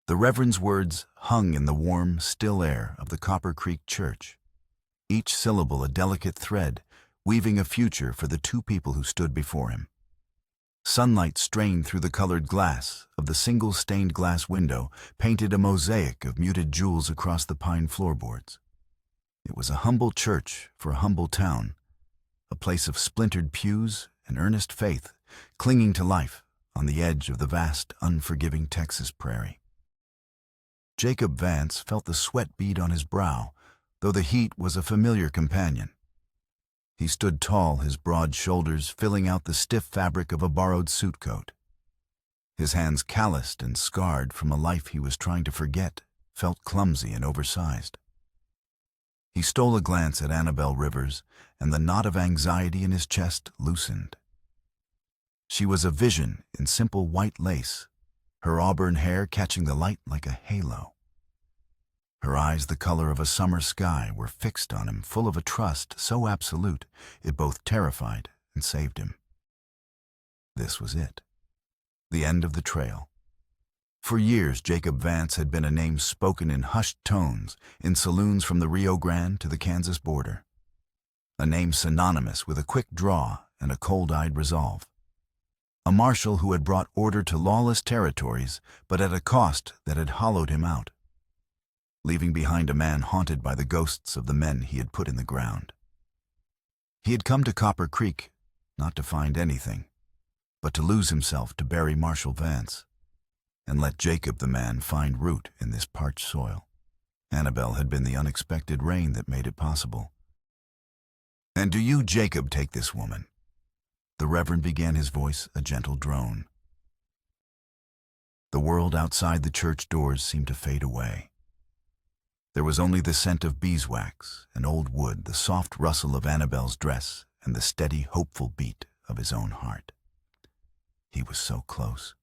The Reverend's words hung in the warm, still air of the Copper Creek Church, each syllable a delicate thread, weaving a future for the two people who stood before him. Sunlight strained through the colored glass of the single stained glass window, painted a mosaic of muted jewels across the pine floorboards. It was a humble church for a humble town, a place of splintered pews and earnest faith, clinging to life on the edge of the vast, unforgiving Texas prairie. Jacob Vance felt the sweat bead on his brow, though the heat was a familiar companion. He stood tall, his broad shoulders filling out the stiff fabric of a borrowed suit coat. His hands, calloused and scarred from a life he was trying to forget, felt clumsy and oversized. He stole a glance at Annabelle Rivers, and the knot of anxiety in his chest loosened. She was a vision in simple white lace, her auburn hair catching the light like a halo. Her eyes, the color of a summer sky, were fixed on him, full of a trust so absolute it both terrified and saved him. This was it, the end of the trail. For years, Jacob Vance had been a name spoken in hushed tones in saloons from the Rio Grande to the Kansas border. A name synonymous with a quick draw and a cold-eyed resolve. A marshal who had brought order to lawless territories, but at a cost that had hollowed him out, leaving behind a man haunted by the ghosts of the men he had put in the ground. He had come to Copper Creek, not to find anything, but to lose himself to bury Marshal Vance, and let Jacob the man find root in this parched soil. Annabelle had been the unexpected rain that made it possible. "And do you, Jacob, take this woman?" The Reverend began, his voice a gentle drone. The world outside the church doors seemed to fade away. There was only the scent of beeswax and old wood, the soft rustle of Annabelle's dress, and the steady, hopeful beat of his own heart. He was so close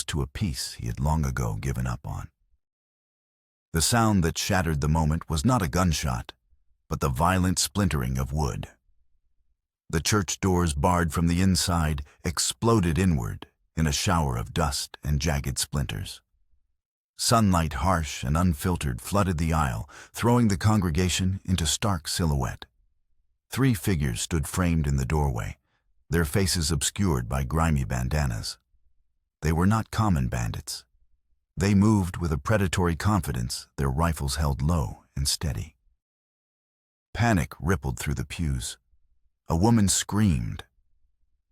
to a peace he had long ago given up on. The sound that shattered the moment was not a gunshot, but the violent splintering of wood. The church doors, barred from the inside, exploded inward in a shower of dust and jagged splinters. Sunlight, harsh and unfiltered, flooded the aisle, throwing the congregation into stark silhouette. 3 figures stood framed in the doorway, their faces obscured by grimy bandanas. They were not common bandits. They moved with a predatory confidence, their rifles held low and steady. Panic rippled through the pews. A woman screamed,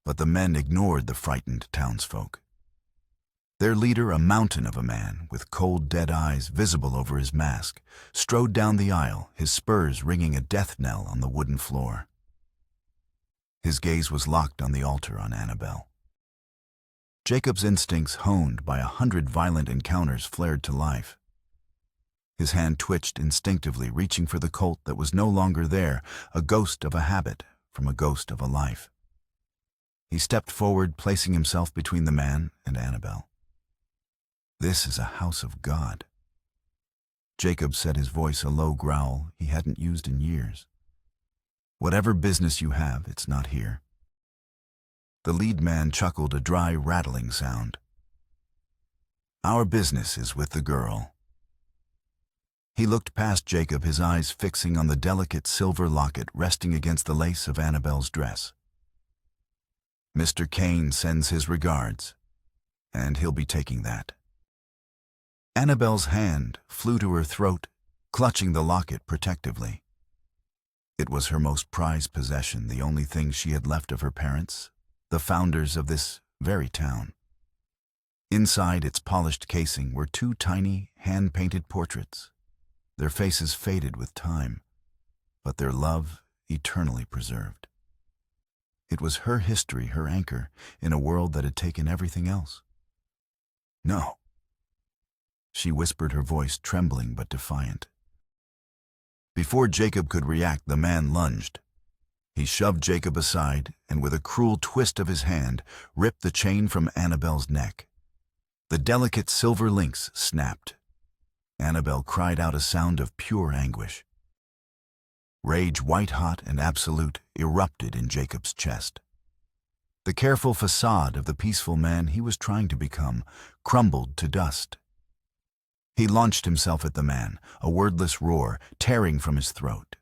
but the men ignored the frightened townsfolk. Their leader, a mountain of a man with cold, dead eyes visible over his mask, strode down the aisle, his spurs ringing a death knell on the wooden floor. His gaze was locked on the altar on Annabelle. Jacob's instincts, honed by 100 violent encounters, flared to life. His hand twitched instinctively, reaching for the Colt that was no longer there, a ghost of a habit from a ghost of a life. He stepped forward, placing himself between the man and Annabelle. "This is a house of God." Jacob said, his voice a low growl he hadn't used in years. "Whatever business you have, it's not here." The lead man chuckled, a dry, rattling sound. "Our business is with the girl." He looked past Jacob, his eyes fixing on the delicate silver locket resting against the lace of Annabelle's dress. "Mr. Kane sends his regards, and he'll be taking that." Annabelle's hand flew to her throat, clutching the locket protectively. It was her most prized possession, the only thing she had left of her parents, the founders of this very town. Inside its polished casing were 2 tiny, hand-painted portraits, their faces faded with time, but their love eternally preserved. It was her history, her anchor, in a world that had taken everything else. "No," she whispered, her voice trembling but defiant. Before Jacob could react, the man lunged. He shoved Jacob aside and, with a cruel twist of his hand, ripped the chain from Annabelle's neck. The delicate silver links snapped. Annabelle cried out a sound of pure anguish. Rage, white-hot and absolute, erupted in Jacob's chest. The careful facade of the peaceful man he was trying to become crumbled to dust He launched himself at the man, a wordless roar tearing from his throat.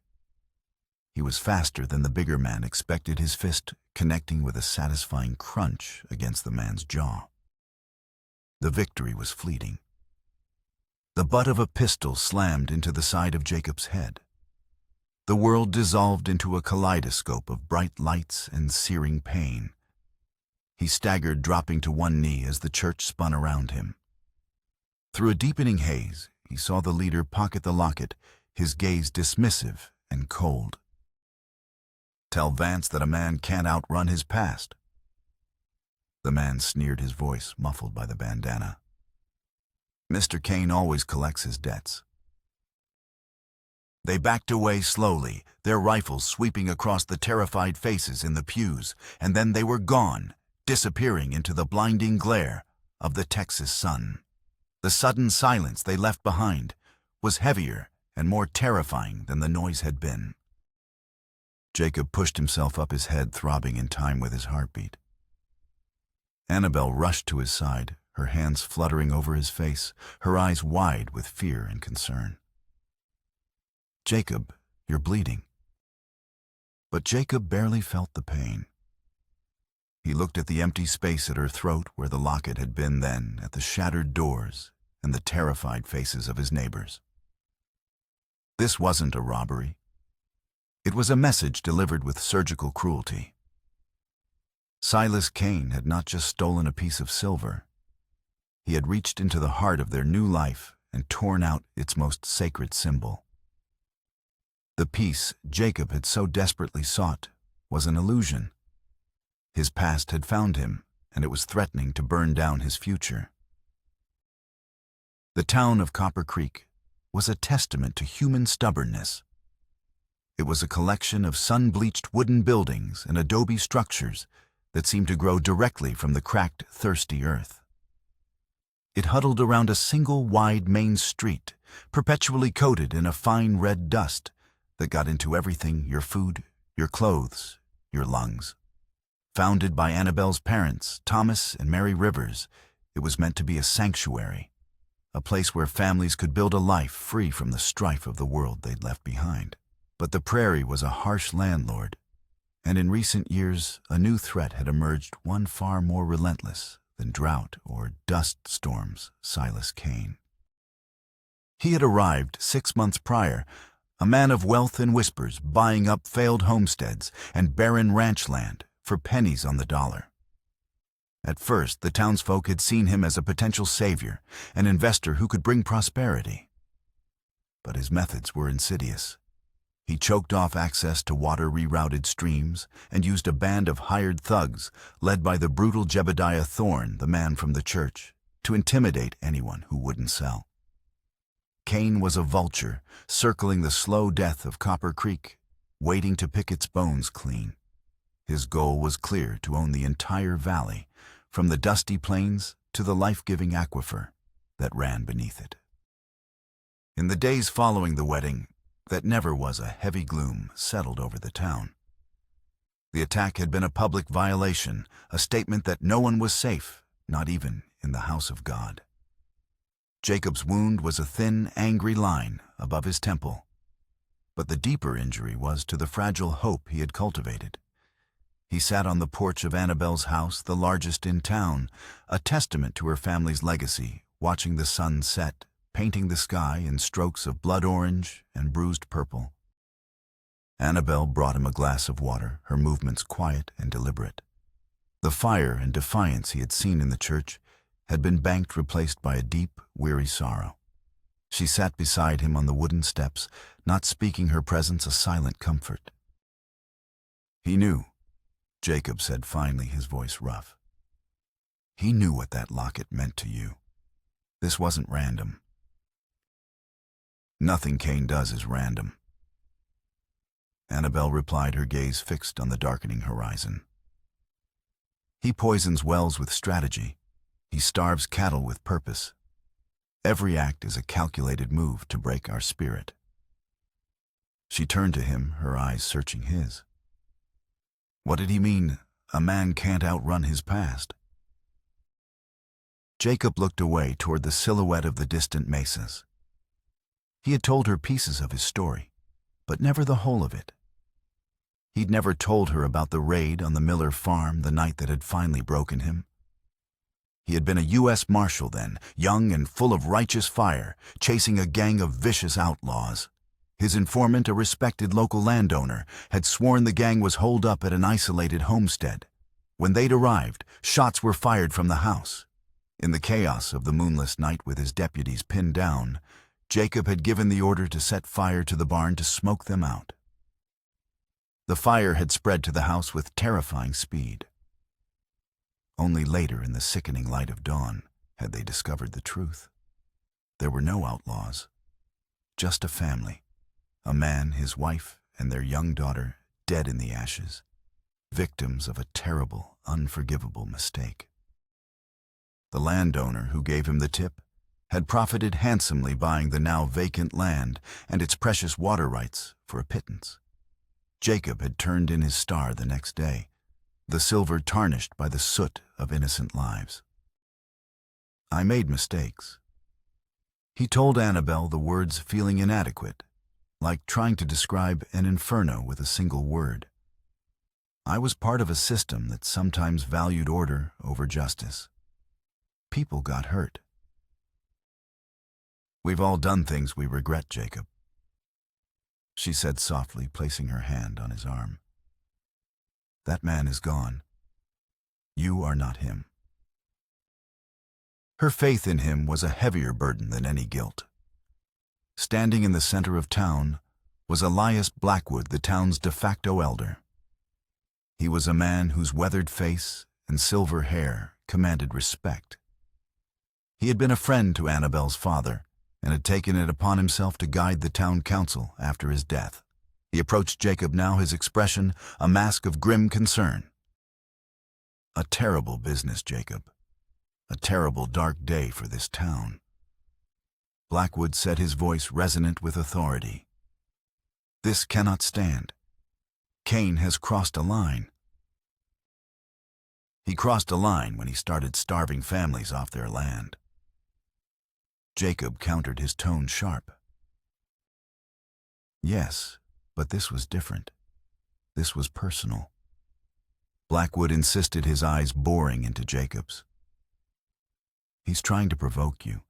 He was faster than the bigger man expected, his fist connecting with a satisfying crunch against the man's jaw. The victory was fleeting. The butt of a pistol slammed into the side of Jacob's head. The world dissolved into a kaleidoscope of bright lights and searing pain. He staggered, dropping to one knee as the church spun around him. Through a deepening haze, he saw the leader pocket the locket, his gaze dismissive and cold. "Tell Vance that a man can't outrun his past." The man sneered, his voice muffled by the bandana. "Mr. Kane always collects his debts." They backed away slowly, their rifles sweeping across the terrified faces in the pews, and then they were gone, disappearing into the blinding glare of the Texas sun. The sudden silence they left behind was heavier and more terrifying than the noise had been. Jacob pushed himself up, his head throbbing in time with his heartbeat. Annabelle rushed to his side, her hands fluttering over his face, her eyes wide with fear and concern. "Jacob, you're bleeding." But Jacob barely felt the pain. He looked at the empty space at her throat where the locket had been, then at the shattered doors and the terrified faces of his neighbors. This wasn't a robbery. It was a message delivered with surgical cruelty. Silas Kane had not just stolen a piece of silver. He had reached into the heart of their new life and torn out its most sacred symbol. The peace Jacob had so desperately sought was an illusion. His past had found him, and it was threatening to burn down his future. The town of Copper Creek was a testament to human stubbornness. It was a collection of sun-bleached wooden buildings and adobe structures that seemed to grow directly from the cracked, thirsty earth. It huddled around a single wide main street, perpetually coated in a fine red dust that got into everything: your food, your clothes, your lungs. Founded by Annabelle's parents, Thomas and Mary Rivers, it was meant to be a sanctuary, a place where families could build a life free from the strife of the world they'd left behind. But the prairie was a harsh landlord, and in recent years a new threat had emerged, one far more relentless than drought or dust storms: Silas Kane. He had arrived 6 months prior, a man of wealth and whispers, buying up failed homesteads and barren ranch land for pennies on the dollar. At first, the townsfolk had seen him as a potential savior, an investor who could bring prosperity. But his methods were insidious. He choked off access to water-rerouted streams and used a band of hired thugs, led by the brutal Jebediah Thorne, the man from the church, to intimidate anyone who wouldn't sell. Kane was a vulture, circling the slow death of Copper Creek, waiting to pick its bones clean. His goal was clear: to own the entire valley, from the dusty plains to the life-giving aquifer that ran beneath it. In the days following the wedding, that never was, a heavy gloom settled over the town. The attack had been a public violation, a statement that no one was safe, not even in the house of God. Jacob's wound was a thin, angry line above his temple, but the deeper injury was to the fragile hope he had cultivated. He sat on the porch of Annabelle's house, the largest in town, a testament to her family's legacy, watching the sun set, painting the sky in strokes of blood orange and bruised purple. Annabelle brought him a glass of water, her movements quiet and deliberate. The fire and defiance he had seen in the church had been banked, replaced by a deep, weary sorrow. She sat beside him on the wooden steps, not speaking, her presence a silent comfort. "He knew," Jacob said finally, his voice rough. "He knew what that locket meant to you. This wasn't random." "Nothing Kane does is random," Annabelle replied, her gaze fixed on the darkening horizon. "He poisons wells with strategy. He starves cattle with purpose. Every act is a calculated move to break our spirit." She turned to him, her eyes searching his. What did he mean, a man can't outrun his past? Jacob looked away toward the silhouette of the distant mesas. He had told her pieces of his story, but never the whole of it. He'd never told her about the raid on the Miller farm the night that had finally broken him. He had been a U.S. Marshal then, young and full of righteous fire, chasing a gang of vicious outlaws. His informant, a respected local landowner, had sworn the gang was holed up at an isolated homestead. When they'd arrived, shots were fired from the house. In the chaos of the moonless night with his deputies pinned down, Jacob had given the order to set fire to the barn to smoke them out. The fire had spread to the house with terrifying speed. Only later, in the sickening light of dawn, had they discovered the truth. There were no outlaws, just a family, a man, his wife, and their young daughter, dead in the ashes, victims of a terrible, unforgivable mistake. The landowner who gave him the tip had profited handsomely buying the now vacant land and its precious water rights for a pittance. Jacob had turned in his star the next day, the silver tarnished by the soot of innocent lives. I made mistakes. He told Annabelle, the words feeling inadequate, like trying to describe an inferno with a single word. I was part of a system that sometimes valued order over justice. People got hurt. We've all done things we regret, Jacob, she said softly, placing her hand on his arm. That man is gone. You are not him. Her faith in him was a heavier burden than any guilt. Standing in the center of town was Elias Blackwood, the town's de facto elder. He was a man whose weathered face and silver hair commanded respect. He had been a friend to Annabelle's father and had taken it upon himself to guide the town council after his death. He approached Jacob now, his expression a mask of grim concern. A terrible business, Jacob. A terrible, dark day for this town. Blackwood said, his voice resonant with authority. This cannot stand. Cain has crossed a line. He crossed a line when he started starving families off their land. Jacob countered, his tone sharp. Yes, but this was different. This was personal. Blackwood insisted, his eyes boring into Jacob's. He's trying to provoke you.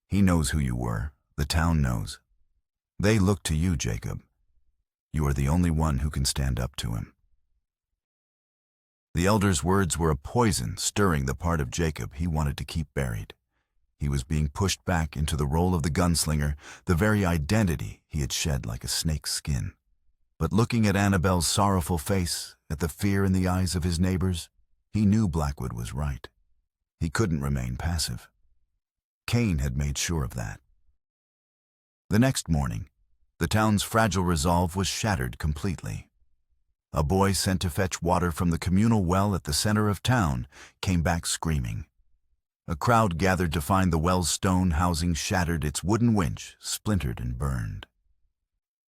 He knows who you were. The town knows. They look to you, Jacob. You are the only one who can stand up to him. The elder's words were a poison stirring the part of Jacob he wanted to keep buried. He was being pushed back into the role of the gunslinger, the very identity he had shed like a snake's skin. But looking at Annabelle's sorrowful face, at the fear in the eyes of his neighbors, he knew Blackwood was right. He couldn't remain passive. Cain had made sure of that. The next morning, the town's fragile resolve was shattered completely. A boy sent to fetch water from the communal well at the center of town came back screaming. A crowd gathered to find the well's stone housing shattered, its wooden winch splintered and burned.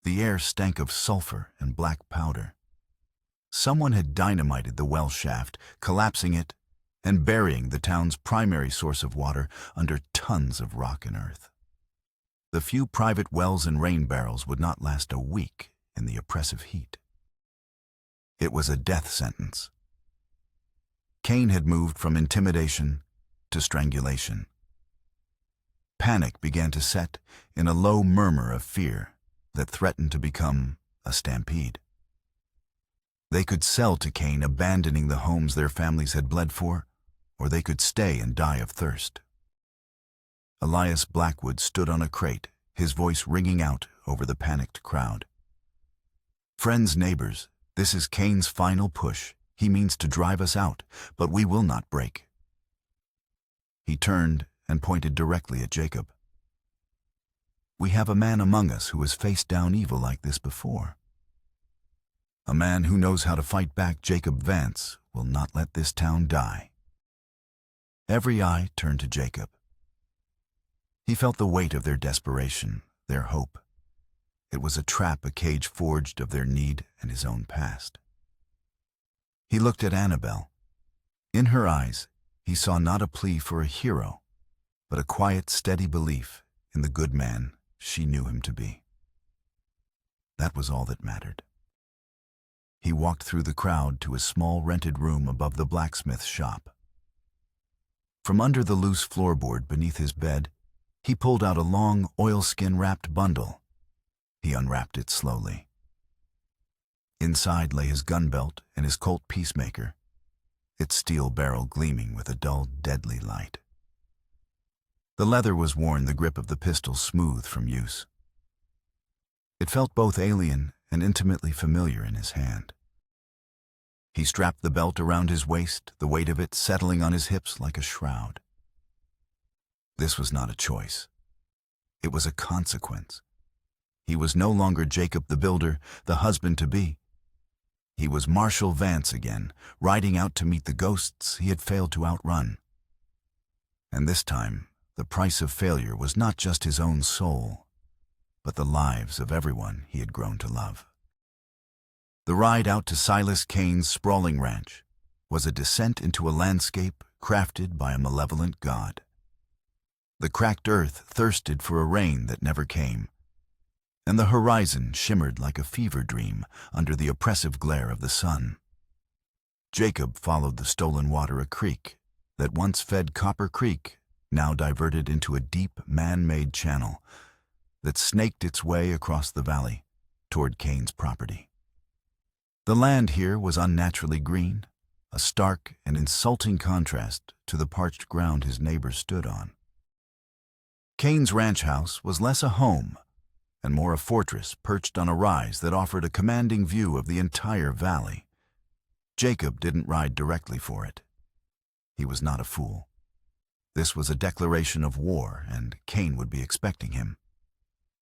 The air stank of sulfur and black powder. Someone had dynamited the well shaft, collapsing it and burying the town's primary source of water under tons of rock and earth. The few private wells and rain barrels would not last a week in the oppressive heat. It was a death sentence. Cain had moved from intimidation to strangulation. Panic began to set in a low murmur of fear that threatened to become a stampede. They could sell to Cain, abandoning the homes their families had bled for, or they could stay and die of thirst. Elias Blackwood stood on a crate, his voice ringing out over the panicked crowd. Friends, neighbors, this is Cain's final push. He means to drive us out, but we will not break. He turned and pointed directly at Jacob. We have a man among us who has faced down evil like this before. A man who knows how to fight back. Jacob Vance will not let this town die. Every eye turned to Jacob. He felt the weight of their desperation, their hope. It was a trap, a cage forged of their need and his own past. He looked at Annabelle. In her eyes, he saw not a plea for a hero, but a quiet, steady belief in the good man she knew him to be. That was all that mattered. He walked through the crowd to a small rented room above the blacksmith's shop. From under the loose floorboard beneath his bed, he pulled out a long, oilskin-wrapped bundle. He unwrapped it slowly. Inside lay his gun belt and his Colt Peacemaker, its steel barrel gleaming with a dull, deadly light. The leather was worn, the grip of the pistol smooth from use. It felt both alien and intimately familiar in his hand. He strapped the belt around his waist, the weight of it settling on his hips like a shroud. This was not a choice. It was a consequence. He was no longer Jacob the Builder, the husband-to-be. He was Marshal Vance again, riding out to meet the ghosts he had failed to outrun. And this time, the price of failure was not just his own soul, but the lives of everyone he had grown to love. The ride out to Silas Kane's sprawling ranch was a descent into a landscape crafted by a malevolent god. The cracked earth thirsted for a rain that never came, and the horizon shimmered like a fever dream under the oppressive glare of the sun. Jacob followed the stolen water, a creek that once fed Copper Creek, now diverted into a deep, man-made channel that snaked its way across the valley toward Kane's property. The land here was unnaturally green, a stark and insulting contrast to the parched ground his neighbors stood on. Kane's ranch house was less a home and more a fortress perched on a rise that offered a commanding view of the entire valley. Jacob didn't ride directly for it. He was not a fool. This was a declaration of war, and Kane would be expecting him.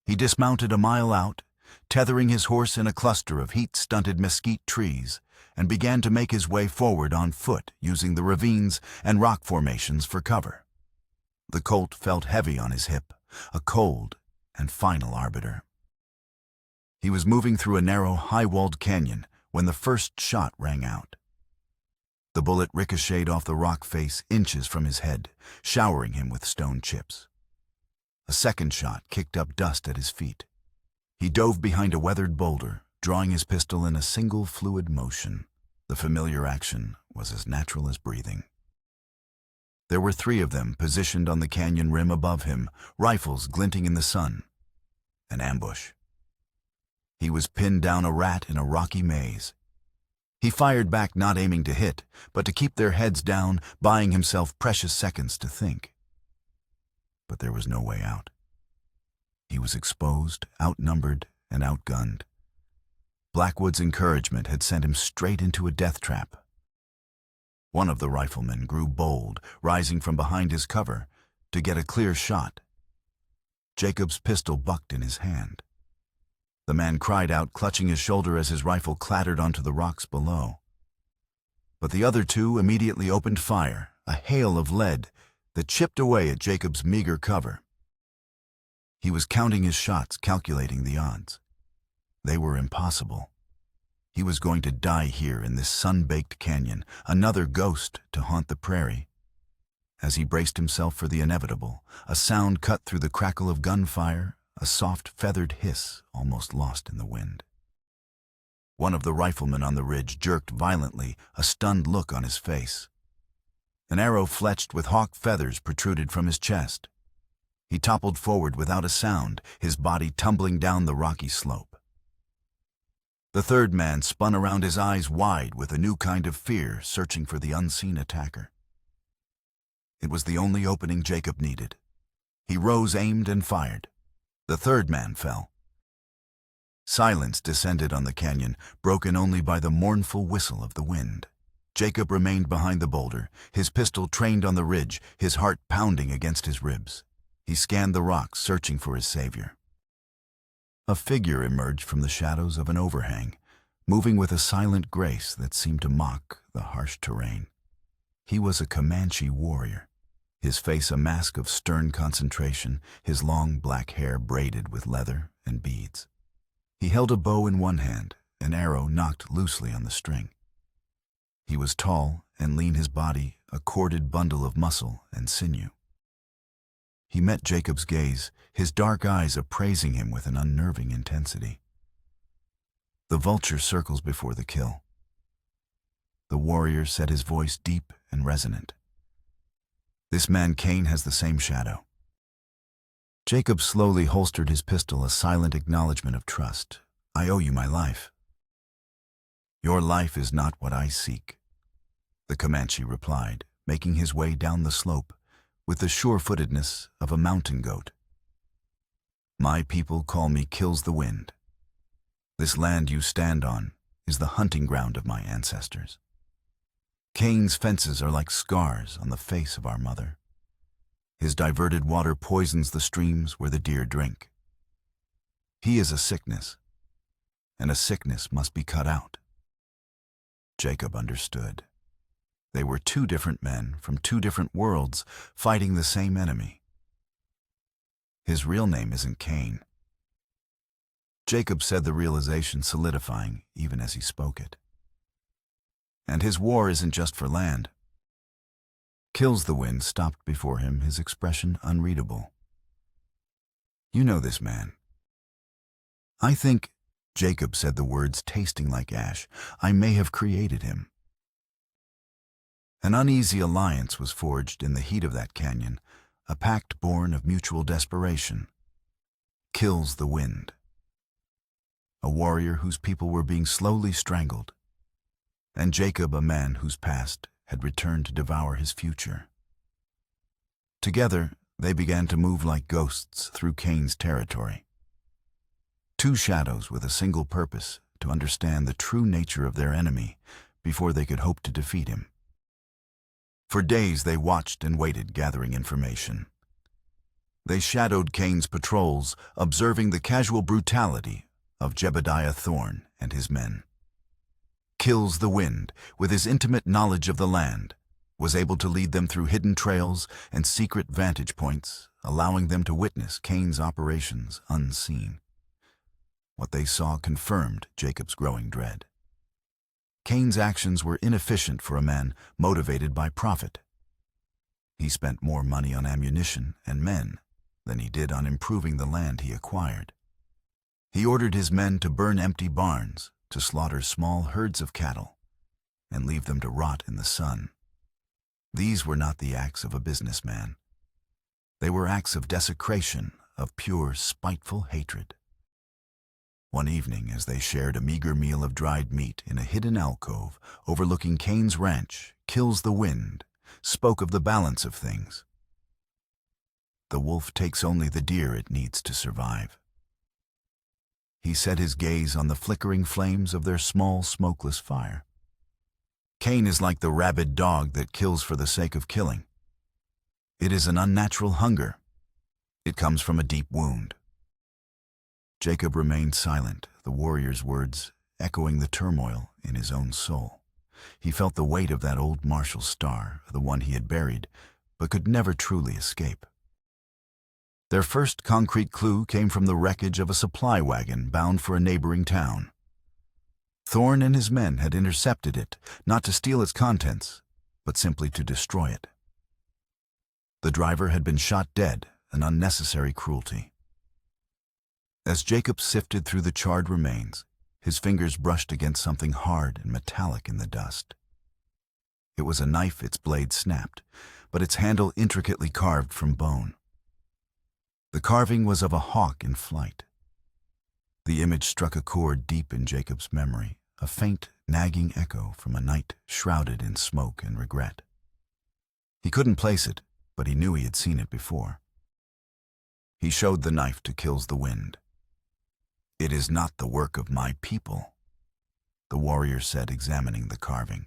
He dismounted a mile out, tethering his horse in a cluster of heat-stunted mesquite trees, and began to make his way forward on foot, using the ravines and rock formations for cover. The Colt felt heavy on his hip, a cold and final arbiter. He was moving through a narrow, high-walled canyon when the first shot rang out. The bullet ricocheted off the rock face inches from his head, showering him with stone chips. A second shot kicked up dust at his feet. He dove behind a weathered boulder, drawing his pistol in a single fluid motion. The familiar action was as natural as breathing. There were 3 of them positioned on the canyon rim above him, rifles glinting in the sun. An ambush. He was pinned down a rat in a rocky maze. He fired back, not aiming to hit, but to keep their heads down, buying himself precious seconds to think. But there was no way out. He was exposed, outnumbered, and outgunned. Blackwood's encouragement had sent him straight into a death trap. One of the riflemen grew bold, rising from behind his cover to get a clear shot. Jacob's pistol bucked in his hand. The man cried out, clutching his shoulder as his rifle clattered onto the rocks below. But the other 2 immediately opened fire, a hail of lead that chipped away at Jacob's meager cover. He was counting his shots, calculating the odds. They were impossible. He was going to die here in this sun-baked canyon, another ghost to haunt the prairie. As he braced himself for the inevitable, a sound cut through the crackle of gunfire, a soft, feathered hiss almost lost in the wind. One of the riflemen on the ridge jerked violently, a stunned look on his face. An arrow fletched with hawk feathers protruded from his chest. He toppled forward without a sound, his body tumbling down the rocky slope. The third man spun around, his eyes wide with a new kind of fear, searching for the unseen attacker. It was the only opening Jacob needed. He rose, aimed, and fired. The third man fell. Silence descended on the canyon, broken only by the mournful whistle of the wind. Jacob remained behind the boulder, his pistol trained on the ridge, his heart pounding against his ribs. He scanned the rocks, searching for his savior. A figure emerged from the shadows of an overhang, moving with a silent grace that seemed to mock the harsh terrain. He was a Comanche warrior, his face a mask of stern concentration, his long black hair braided with leather and beads. He held a bow in one hand, an arrow knocked loosely on the string. He was tall and lean, his body a corded bundle of muscle and sinew. He met Jacob's gaze, his dark eyes appraising him with an unnerving intensity. The vulture circles before the kill. The warrior said, his voice deep and resonant. This man Cain has the same shadow. Jacob slowly holstered his pistol, a silent acknowledgement of trust. I owe you my life. Your life is not what I seek, the Comanche replied, making his way down the slope with the sure-footedness of a mountain goat. My people call me Kills the Wind. This land you stand on is the hunting ground of my ancestors. Cain's fences are like scars on the face of our mother. His diverted water poisons the streams where the deer drink. He is a sickness, and a sickness must be cut out. Jacob understood. They were two different men from two different worlds fighting the same enemy. His real name isn't Cain. Jacob said, the realization solidifying even as he spoke it. And his war isn't just for land. Kills the Wind stopped before him, his expression unreadable. You know this man. I think, Jacob said, the words tasting like ash, I may have created him. An uneasy alliance was forged in the heat of that canyon, a pact born of mutual desperation. Kills the Wind. A warrior whose people were being slowly strangled, and Jacob, a man whose past had returned to devour his future. Together, they began to move like ghosts through Cain's territory. Two shadows with a single purpose, to understand the true nature of their enemy before they could hope to defeat him. For days they watched and waited, gathering information. They shadowed Cain's patrols, observing the casual brutality of Jebediah Thorne and his men. Kills the Wind, with his intimate knowledge of the land, was able to lead them through hidden trails and secret vantage points, allowing them to witness Cain's operations unseen. What they saw confirmed Jacob's growing dread. Cain's actions were inefficient for a man motivated by profit. He spent more money on ammunition and men than he did on improving the land he acquired. He ordered his men to burn empty barns, to slaughter small herds of cattle, and leave them to rot in the sun. These were not the acts of a businessman. They were acts of desecration, of pure, spiteful hatred. One evening, as they shared a meager meal of dried meat in a hidden alcove overlooking Cain's ranch, Kills the Wind spoke of the balance of things. The wolf takes only the deer it needs to survive. He set his gaze on the flickering flames of their small, smokeless fire. Cain is like the rabid dog that kills for the sake of killing. It is an unnatural hunger. It comes from a deep wound. Jacob remained silent, the warrior's words echoing the turmoil in his own soul. He felt the weight of that old martial star, the one he had buried, but could never truly escape. Their first concrete clue came from the wreckage of a supply wagon bound for a neighboring town. Thorne and his men had intercepted it, not to steal its contents, but simply to destroy it. The driver had been shot dead, an unnecessary cruelty. As Jacob sifted through the charred remains, his fingers brushed against something hard and metallic in the dust. It was a knife, its blade snapped, but its handle intricately carved from bone. The carving was of a hawk in flight. The image struck a chord deep in Jacob's memory, a faint, nagging echo from a night shrouded in smoke and regret. He couldn't place it, but he knew he had seen it before. He showed the knife to Kills the Wind. It is not the work of my people, the warrior said, examining the carving.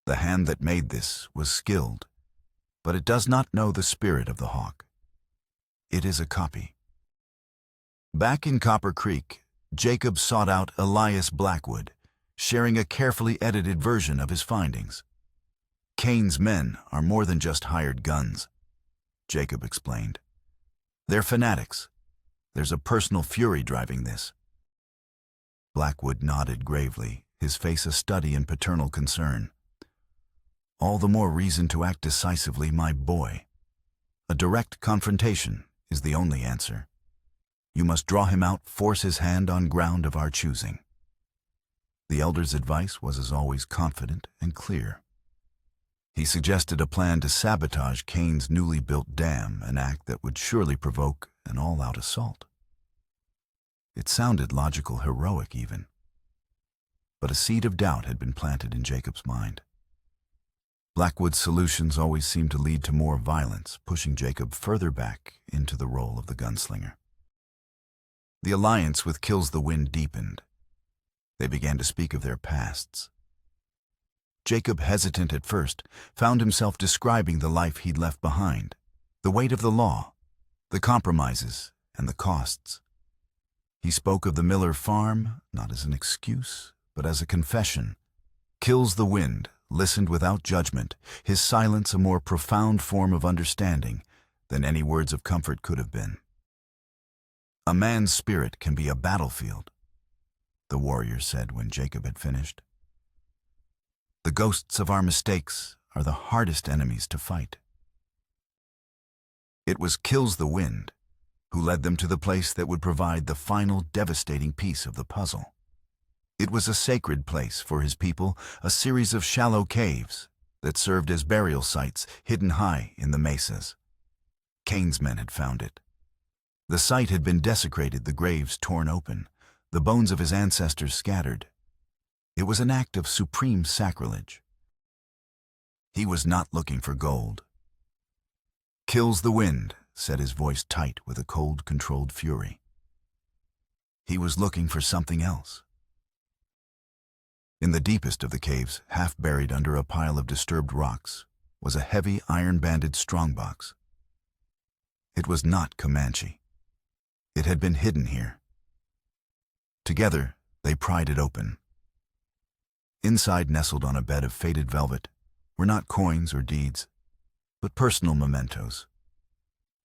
The hand that made this was skilled, but it does not know the spirit of the hawk. It is a copy. Back in Copper Creek, Jacob sought out Elias Blackwood, sharing a carefully edited version of his findings. Cain's men are more than just hired guns, Jacob explained. They're fanatics. There's a personal fury driving this. Blackwood nodded gravely, his face a study in paternal concern. "All the more reason to act decisively, my boy. A direct confrontation is the only answer. You must draw him out, force his hand on ground of our choosing." The elder's advice was as always confident and clear. He suggested a plan to sabotage Cain's newly built dam, an act that would surely provoke an all-out assault. It sounded logical, heroic even. But a seed of doubt had been planted in Jacob's mind. Blackwood's solutions always seemed to lead to more violence, pushing Jacob further back into the role of the gunslinger. The alliance with Kills the Wind deepened. They began to speak of their pasts. Jacob, hesitant at first, found himself describing the life he'd left behind, the weight of the law, the compromises, and the costs. He spoke of the Miller farm, not as an excuse, but as a confession. Kills the Wind listened without judgment, his silence a more profound form of understanding than any words of comfort could have been. "A man's spirit can be a battlefield," the warrior said when Jacob had finished. "The ghosts of our mistakes are the hardest enemies to fight." It was Kills the Wind who led them to the place that would provide the final devastating piece of the puzzle. It was a sacred place for his people, a series of shallow caves that served as burial sites hidden high in the mesas. Cain's men had found it. The site had been desecrated, the graves torn open, the bones of his ancestors scattered. It was an act of supreme sacrilege. He was not looking for gold. "Kills the Wind," said his voice tight with a cold, controlled fury. He was looking for something else. In the deepest of the caves, half buried under a pile of disturbed rocks, was a heavy, iron-banded strongbox. It was not Comanche. It had been hidden here. Together, they pried it open. Inside, nestled on a bed of faded velvet, were not coins or deeds, but personal mementos.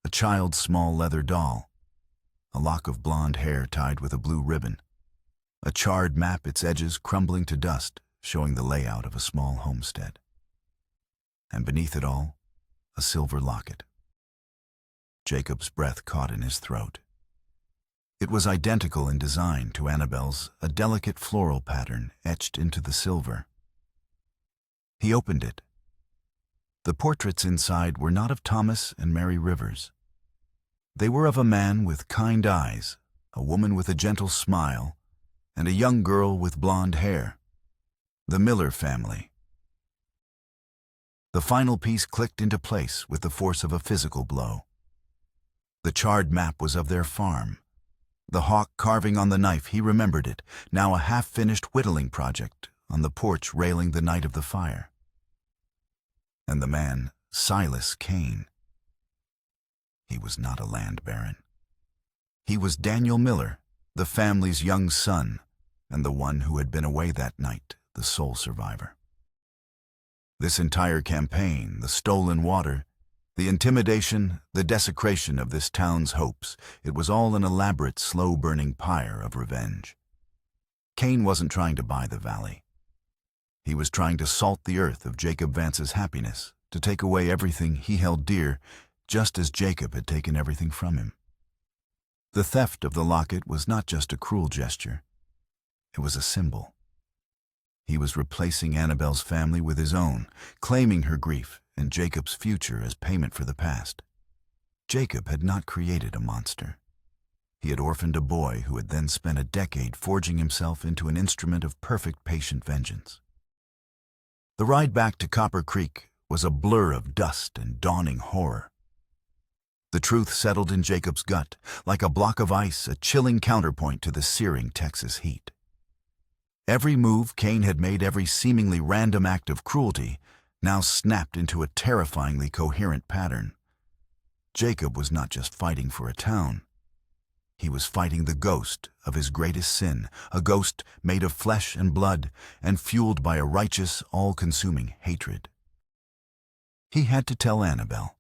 A child's small leather doll, a lock of blonde hair tied with a blue ribbon, a charred map, its edges crumbling to dust, showing the layout of a small homestead. And beneath it all, a silver locket. Jacob's breath caught in his throat. It was identical in design to Annabelle's, a delicate floral pattern etched into the silver. He opened it. The portraits inside were not of Thomas and Mary Rivers. They were of a man with kind eyes, a woman with a gentle smile, and a young girl with blonde hair. The Miller family. The final piece clicked into place with the force of a physical blow. The charred map was of their farm. The hawk carving on the knife, he remembered it, now a half-finished whittling project on the porch railing the night of the fire. And the man, Silas Cain. He was not a land baron. He was Daniel Miller, the family's young son, and the one who had been away that night, the sole survivor. This entire campaign, the stolen water, the intimidation, the desecration of this town's hopes, it was all an elaborate, slow-burning pyre of revenge. Cain wasn't trying to buy the valley. He was trying to salt the earth of Jacob Vance's happiness, to take away everything he held dear, just as Jacob had taken everything from him. The theft of the locket was not just a cruel gesture. It was a symbol. He was replacing Annabelle's family with his own, claiming her grief and Jacob's future as payment for the past. Jacob had not created a monster. He had orphaned a boy who had then spent a decade forging himself into an instrument of perfect, patient vengeance. The ride back to Copper Creek was a blur of dust and dawning horror. The truth settled in Jacob's gut, like a block of ice, a chilling counterpoint to the searing Texas heat. Every move Cain had made, every seemingly random act of cruelty, now snapped into a terrifyingly coherent pattern. Jacob was not just fighting for a town. He was fighting the ghost of his greatest sin, a ghost made of flesh and blood and fueled by a righteous, all-consuming hatred. He had to tell Annabelle.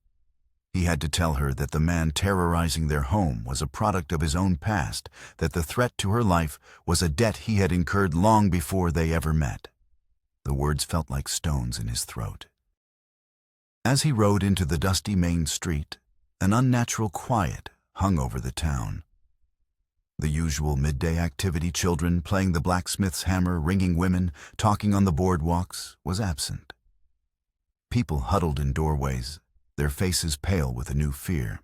He had to tell her that the man terrorizing their home was a product of his own past, that the threat to her life was a debt he had incurred long before they ever met. The words felt like stones in his throat. As he rode into the dusty main street, an unnatural quiet hung over the town. The usual midday activity, children playing the blacksmith's hammer, ringing women, talking on the boardwalks, was absent. People huddled in doorways, their faces pale with a new fear.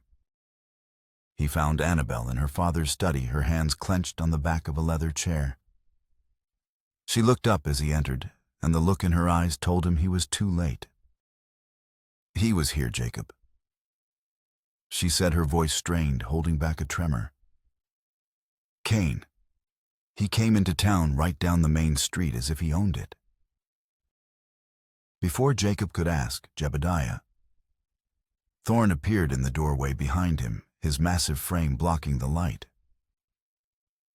He found Annabelle in her father's study, her hands clenched on the back of a leather chair. She looked up as he entered, and the look in her eyes told him he was too late. "He was here, Jacob," she said, her voice strained, holding back a tremor. "Cain. He came into town right down the main street as if he owned it." Before Jacob could ask, Jebediah. Thorn appeared in the doorway behind him, his massive frame blocking the light.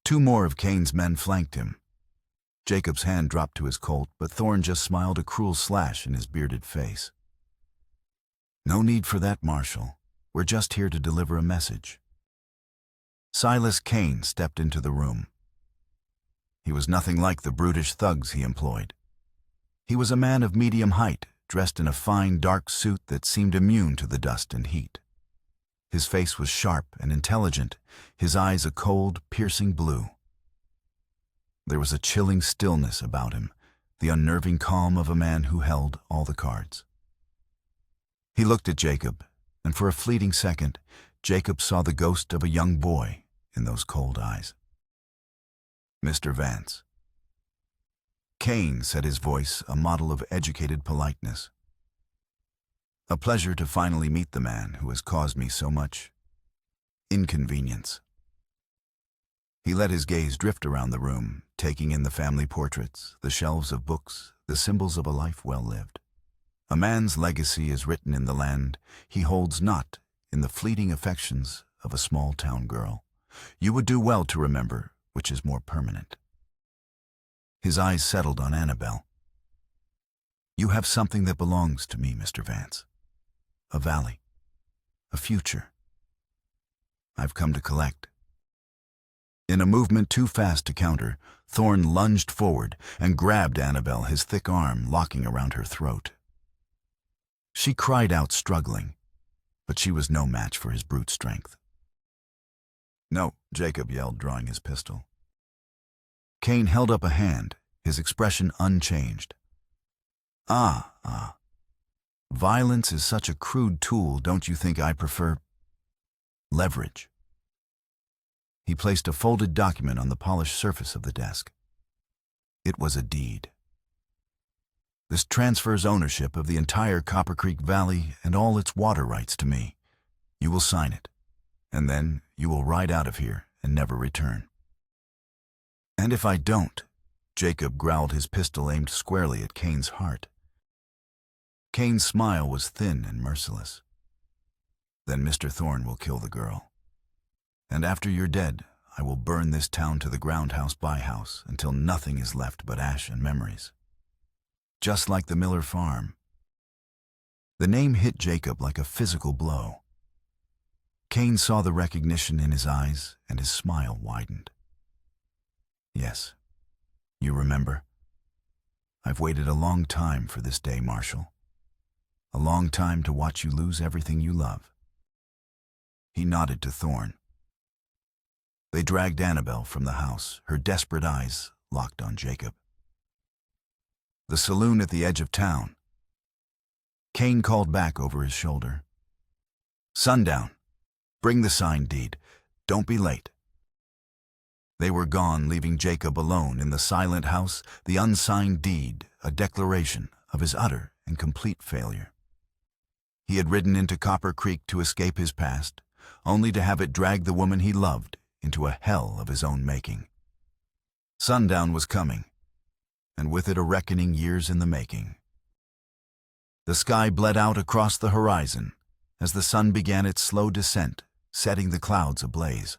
Two more of Cain's men flanked him. Jacob's hand dropped to his Colt, but Thorn just smiled, a cruel slash in his bearded face. "No need for that, Marshal. We're just here to deliver a message." Silas Cain stepped into the room. He was nothing like the brutish thugs he employed. He was a man of medium height, dressed in a fine, dark suit that seemed immune to the dust and heat. His face was sharp and intelligent, his eyes a cold, piercing blue. There was a chilling stillness about him, the unnerving calm of a man who held all the cards. He looked at Jacob, and for a fleeting second, Jacob saw the ghost of a young boy in those cold eyes. "Mr. Vance." Cain said, his voice a model of educated politeness. "A pleasure to finally meet the man who has caused me so much inconvenience." He let his gaze drift around the room, taking in the family portraits, the shelves of books, the symbols of a life well lived. A man's legacy is written in the land he holds, not in the fleeting affections of a small-town girl. You would do well to remember which is more permanent. His eyes settled on Annabelle. "You have something that belongs to me, Mr. Vance. A valley. A future. I've come to collect." In a movement too fast to counter, Thorn lunged forward and grabbed Annabelle, his thick arm locking around her throat. She cried out, struggling, but she was no match for his brute strength. "No," Jacob yelled, drawing his pistol. Cain held up a hand, his expression unchanged. Ah. Violence is such a crude tool, don't you think I prefer leverage?" He placed a folded document on the polished surface of the desk. It was a deed. "This transfers ownership of the entire Copper Creek Valley and all its water rights to me. You will sign it, and then you will ride out of here and never return." "And if I don't?" Jacob growled, his pistol aimed squarely at Cain's heart. Cain's smile was thin and merciless. "Then Mr. Thorn will kill the girl. And after you're dead, I will burn this town to the ground, house by house, until nothing is left but ash and memories. Just like the Miller farm." The name hit Jacob like a physical blow. Cain saw the recognition in his eyes, and his smile widened. "Yes, you remember. I've waited a long time for this day, Marshal. A long time to watch you lose everything you love." He nodded to Thorn. They dragged Annabelle from the house, her desperate eyes locked on Jacob. The saloon at the edge of town. Cain called back over his shoulder. "Sundown. Bring the signed deed. Don't be late." They were gone, leaving Jacob alone in the silent house, the unsigned deed, a declaration of his utter and complete failure. He had ridden into Copper Creek to escape his past, only to have it drag the woman he loved into a hell of his own making. Sundown was coming, and with it a reckoning years in the making. The sky bled out across the horizon as the sun began its slow descent, setting the clouds ablaze.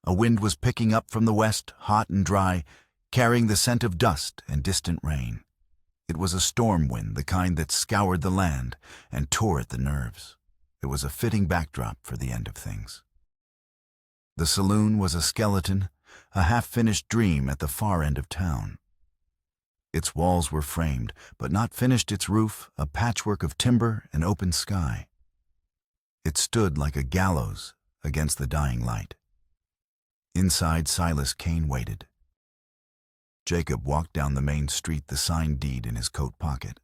A wind was picking up from the west, hot and dry, carrying the scent of dust and distant rain. It was a storm wind, the kind that scoured the land and tore at the nerves. It was a fitting backdrop for the end of things. The saloon was a skeleton, a half-finished dream at the far end of town. Its walls were framed, but not finished, its roof a patchwork of timber and open sky. It stood like a gallows against the dying light. Inside, Silas Kane waited. Jacob walked down the main street, the signed deed in his coat pocket.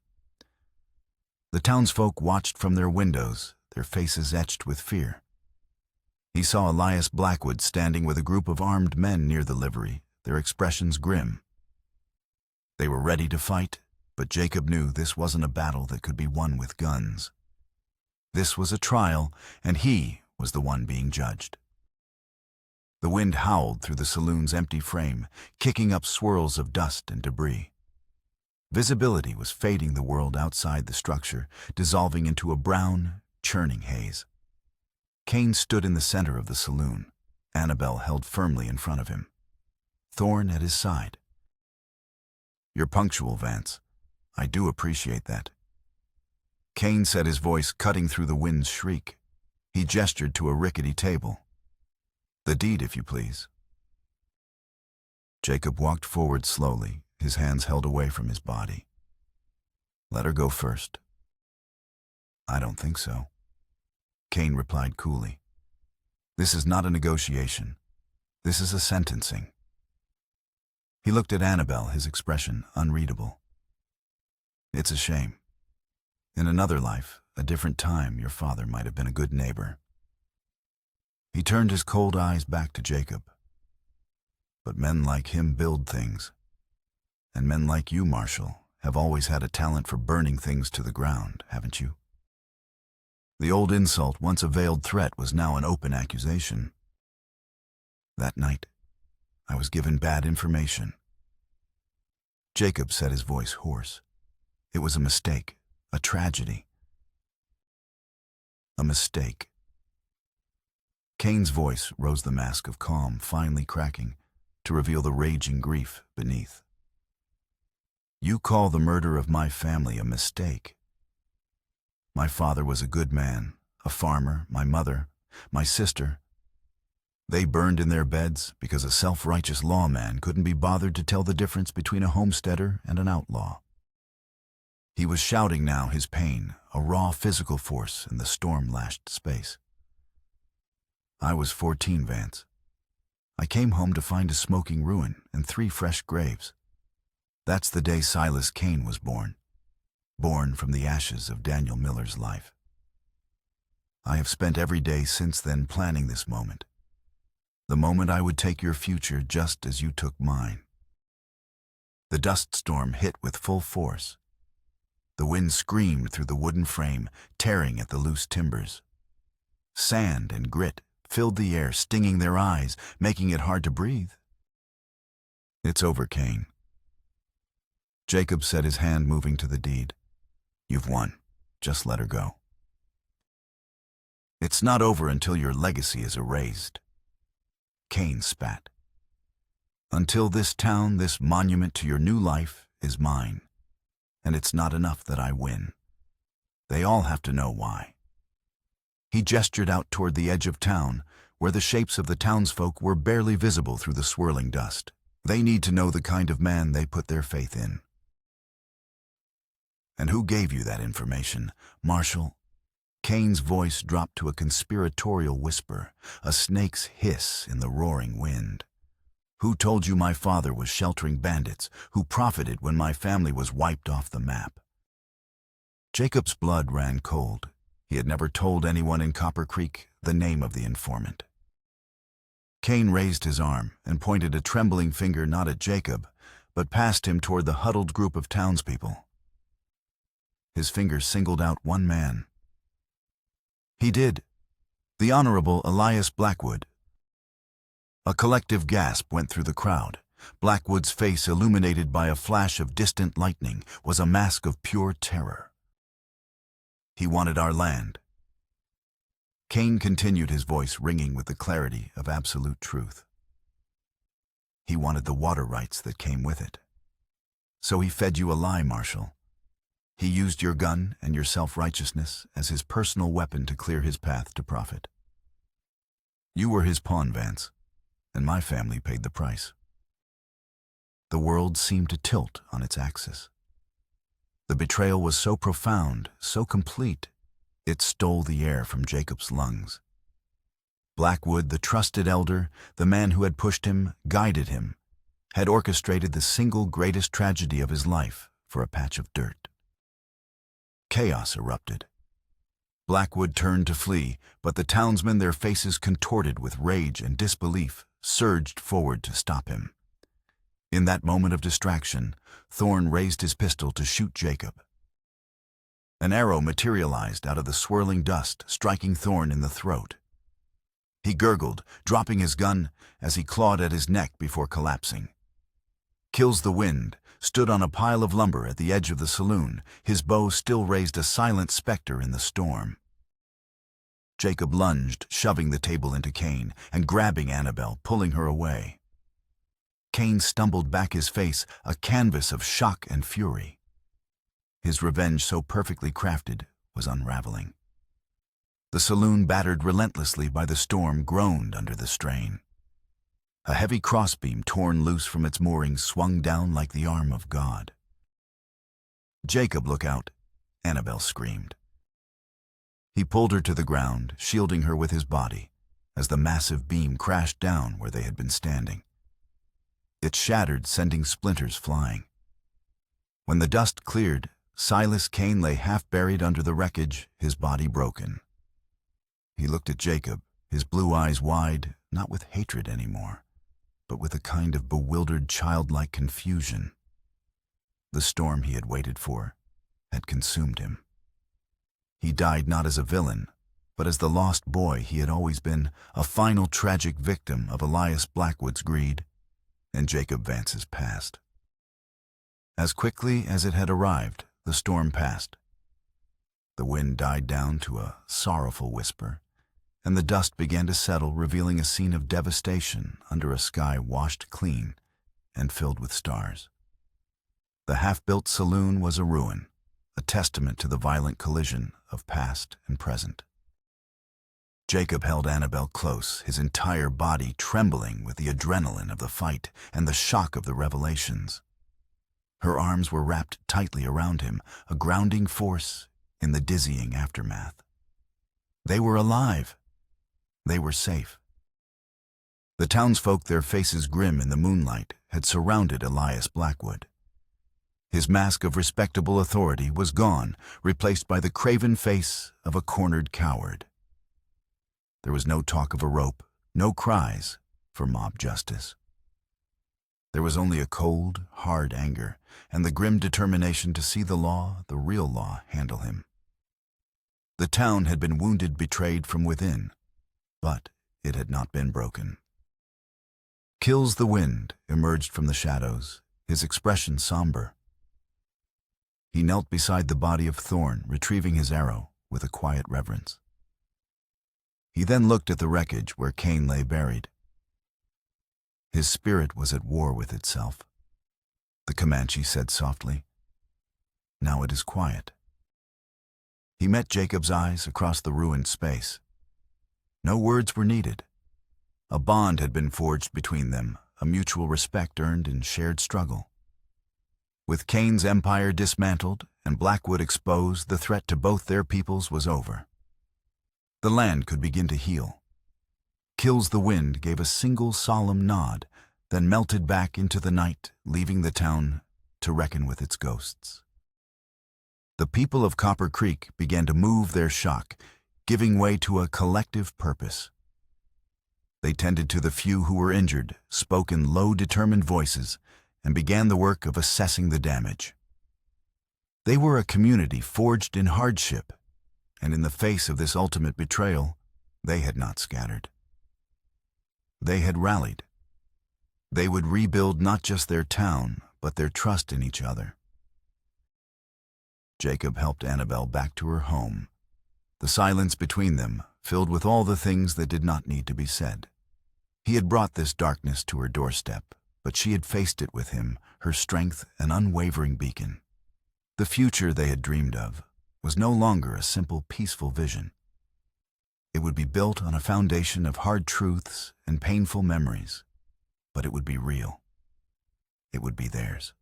The townsfolk watched from their windows, their faces etched with fear. He saw Elias Blackwood standing with a group of armed men near the livery, their expressions grim. They were ready to fight, but Jacob knew this wasn't a battle that could be won with guns. This was a trial, and he was the one being judged. The wind howled through the saloon's empty frame, kicking up swirls of dust and debris. Visibility was fading the world outside the structure, dissolving into a brown, churning haze. Kane stood in the center of the saloon, Annabelle held firmly in front of him, Thorne at his side. "You're punctual, Vance. I do appreciate that." Kane said, his voice cutting through the wind's shriek. He gestured to a rickety table. "The deed, if you please." Jacob walked forward slowly, his hands held away from his body. "Let her go first." "I don't think so," Kane replied coolly. "This is not a negotiation. This is a sentencing." He looked at Annabelle, his expression unreadable. "It's a shame. In another life, a different time, your father might have been a good neighbor." He turned his cold eyes back to Jacob. "But men like him build things. And men like you, Marshall, have always had a talent for burning things to the ground, haven't you?" The old insult, once a veiled threat, was now an open accusation. "That night, I was given bad information." Jacob said, his voice hoarse. "It was a mistake, a tragedy." "A mistake." Kane's voice rose, the mask of calm finally cracking to reveal the raging grief beneath. "You call the murder of my family a mistake? My father was a good man, a farmer, my mother, my sister. They burned in their beds because a self-righteous lawman couldn't be bothered to tell the difference between a homesteader and an outlaw." He was shouting now, his pain, a raw physical force in the storm-lashed space. "I was 14, Vance. I came home to find a smoking ruin and 3 fresh graves. That's the day Silas Kane was born from the ashes of Daniel Miller's life. I have spent every day since then planning this moment, the moment I would take your future just as you took mine." The dust storm hit with full force. The wind screamed through the wooden frame, tearing at the loose timbers. Sand and grit filled the air, stinging their eyes, making it hard to breathe. "It's over, Kane." Jacob said, his hand moving to the deed. "You've won. Just let her go." "It's not over until your legacy is erased." Kane spat. "Until this town, this monument to your new life, is mine. And it's not enough that I win. They all have to know why." He gestured out toward the edge of town, where the shapes of the townsfolk were barely visible through the swirling dust. "They need to know the kind of man they put their faith in." "And who gave you that information, Marshall?" Kane's voice dropped to a conspiratorial whisper, a snake's hiss in the roaring wind. "Who told you my father was sheltering bandits, who profited when my family was wiped off the map?" Jacob's blood ran cold. He had never told anyone in Copper Creek the name of the informant. Kane raised his arm and pointed a trembling finger not at Jacob, but past him toward the huddled group of townspeople. His finger singled out one man. "He did. The Honorable Elias Blackwood." A collective gasp went through the crowd. Blackwood's face, illuminated by a flash of distant lightning, was a mask of pure terror. "He wanted our land." Kane continued, his voice ringing with the clarity of absolute truth. "He wanted the water rights that came with it. So he fed you a lie, Marshall. He used your gun and your self-righteousness as his personal weapon to clear his path to profit. You were his pawn, Vance, and my family paid the price. The world seemed to tilt on its axis. The betrayal was so profound, so complete, it stole the air from Jacob's lungs. Blackwood, the trusted elder, the man who had pushed him, guided him, had orchestrated the single greatest tragedy of his life for a patch of dirt. Chaos erupted. Blackwood turned to flee, but the townsmen, their faces contorted with rage and disbelief, surged forward to stop him. In that moment of distraction, Thorne raised his pistol to shoot Jacob. An arrow materialized out of the swirling dust, striking Thorne in the throat. He gurgled, dropping his gun as he clawed at his neck before collapsing. Kills the Wind stood on a pile of lumber at the edge of the saloon, his bow still raised a silent specter in the storm. Jacob lunged, shoving the table into Cain and grabbing Annabelle, pulling her away. Cain stumbled back, his face a canvas of shock and fury. His revenge, so perfectly crafted, was unraveling. The saloon, battered relentlessly by the storm, groaned under the strain. A heavy crossbeam, torn loose from its moorings, swung down like the arm of God. "Jacob, look out!" Annabelle screamed. He pulled her to the ground, shielding her with his body, as the massive beam crashed down where they had been standing. It shattered, sending splinters flying. When the dust cleared, Silas Cain lay half-buried under the wreckage, his body broken. He looked at Jacob, his blue eyes wide, not with hatred anymore, but with a kind of bewildered, childlike confusion. The storm he had waited for had consumed him. He died not as a villain, but as the lost boy he had always been, a final tragic victim of Elias Blackwood's greed and Jacob Vance's past. As quickly as it had arrived, the storm passed. The wind died down to a sorrowful whisper, and the dust began to settle, revealing a scene of devastation under a sky washed clean and filled with stars. The half-built saloon was a ruin, a testament to the violent collision of past and present. Jacob held Annabelle close, his entire body trembling with the adrenaline of the fight and the shock of the revelations. Her arms were wrapped tightly around him, a grounding force in the dizzying aftermath. They were alive. They were safe. The townsfolk, their faces grim in the moonlight, had surrounded Elias Blackwood. His mask of respectable authority was gone, replaced by the craven face of a cornered coward. There was no talk of a rope, no cries for mob justice. There was only a cold, hard anger and the grim determination to see the law, the real law, handle him. The town had been wounded, betrayed from within, but it had not been broken. Kills the Wind emerged from the shadows, his expression somber. He knelt beside the body of Thorne, retrieving his arrow with a quiet reverence. He then looked at the wreckage where Cain lay buried. His spirit was at war with itself. The Comanche said softly, "Now it is quiet." He met Jacob's eyes across the ruined space. No words were needed. A bond had been forged between them, a mutual respect earned in shared struggle. With Cain's empire dismantled and Blackwood exposed, the threat to both their peoples was over. The land could begin to heal. Kills the Wind gave a single solemn nod, then melted back into the night, leaving the town to reckon with its ghosts. The people of Copper Creek began to move their shock, giving way to a collective purpose. They tended to the few who were injured, spoke in low, determined voices, and began the work of assessing the damage. They were a community forged in hardship, and in the face of this ultimate betrayal, they had not scattered. They had rallied. They would rebuild not just their town, but their trust in each other. Jacob helped Annabelle back to her home, the silence between them filled with all the things that did not need to be said. He had brought this darkness to her doorstep, but she had faced it with him, her strength an unwavering beacon. The future they had dreamed of was no longer a simple, peaceful vision. It would be built on a foundation of hard truths and painful memories, but it would be real. It would be theirs.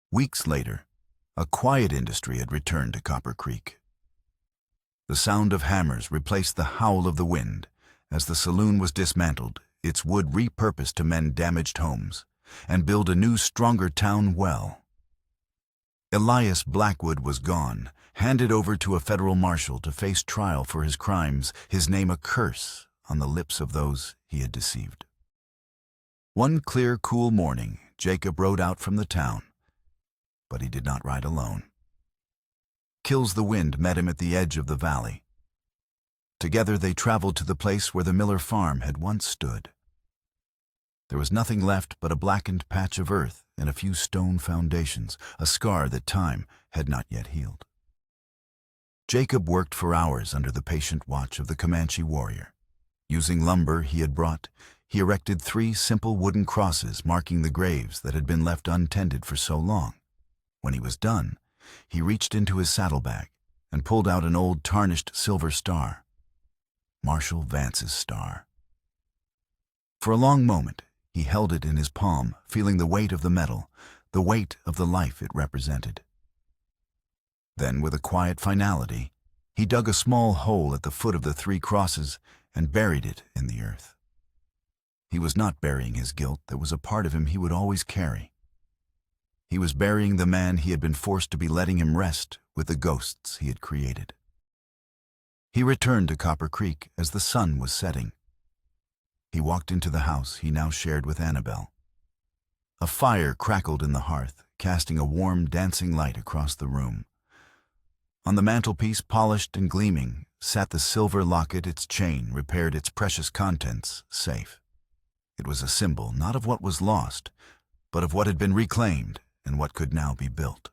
Weeks later, a quiet industry had returned to Copper Creek. The sound of hammers replaced the howl of the wind as the saloon was dismantled, its wood repurposed to mend damaged homes and build a new, stronger town well. Elias Blackwood was gone, handed over to a federal marshal to face trial for his crimes, his name a curse on the lips of those he had deceived. One clear, cool morning, Jacob rode out from the town, but he did not ride alone. Kills the Wind met him at the edge of the valley. Together they traveled to the place where the Miller farm had once stood. There was nothing left but a blackened patch of earth and a few stone foundations, a scar that time had not yet healed. Jacob worked for hours under the patient watch of the Comanche warrior. Using lumber he had brought, he erected 3 simple wooden crosses marking the graves that had been left untended for so long. When he was done, he reached into his saddlebag and pulled out an old tarnished silver star. Marshal Vance's star. For a long moment, he held it in his palm, feeling the weight of the metal, the weight of the life it represented. Then, with a quiet finality, he dug a small hole at the foot of the 3 crosses and buried it in the earth. He was not burying his guilt that was a part of him he would always carry. He was burying the man he had been forced to be, letting him rest with the ghosts he had created. He returned to Copper Creek as the sun was setting. He walked into the house he now shared with Annabelle. A fire crackled in the hearth, casting a warm, dancing light across the room. On the mantelpiece, polished and gleaming, sat the silver locket, its chain repaired, its precious contents safe. It was a symbol not of what was lost, but of what had been reclaimed and what could now be built.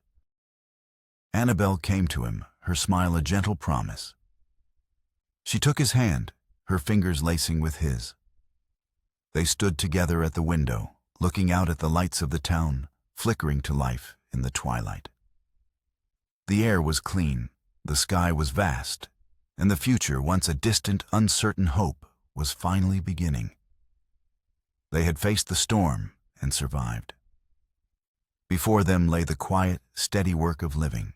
Annabelle came to him, her smile a gentle promise. She took his hand, her fingers lacing with his. They stood together at the window, looking out at the lights of the town, flickering to life in the twilight. The air was clean, the sky was vast, and the future, once a distant, uncertain hope, was finally beginning. They had faced the storm and survived. Before them lay the quiet, steady work of living.